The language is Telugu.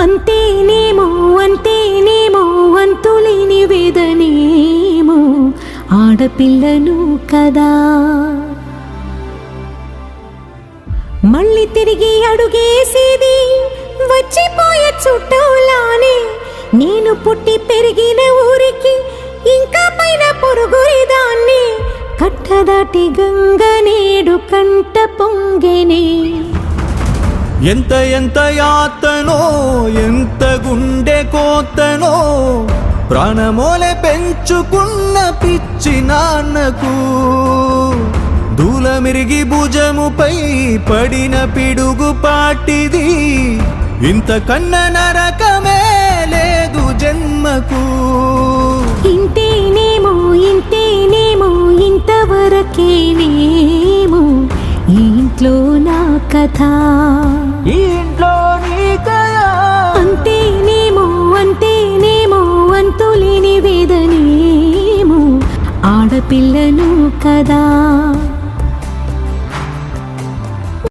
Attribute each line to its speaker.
Speaker 1: అంతేనేమో అంతేనేమో అంతులేని వేదనేమో ఆడపిల్లను కదా. మళ్ళీ తిరిగి అడుగేసేది వచ్చిపోయే చుట్టూలానే. నేను పుట్టి పెరిగిన ఊరికి ఇంకా పైన పొరుగురిదాన్ని. కట్టదాటి గంగ నేడు కంట పొంగెనే.
Speaker 2: ఎంత ఎంత యాతనో ఎంత గుండె కోతనో ప్రాణమోలే పెంచుకున్న పిచ్చి నాన్నకు దూలమిరిగి భుజముపై పడిన పిడుగు పాటిది. ఇంతకన్నా నరకమే లేదు జన్మకు.
Speaker 1: ఇంతేనేమో ఇంతేనేమో ఇంతవరకేనేమో ఈ ఇంట్లో నా కథ.
Speaker 2: ఈ ఇంట్లో నీ కథ.
Speaker 1: అంతేనేమో అంతేనేమో అంతులేని వేదనేమో ఆడపిల్లను కదా.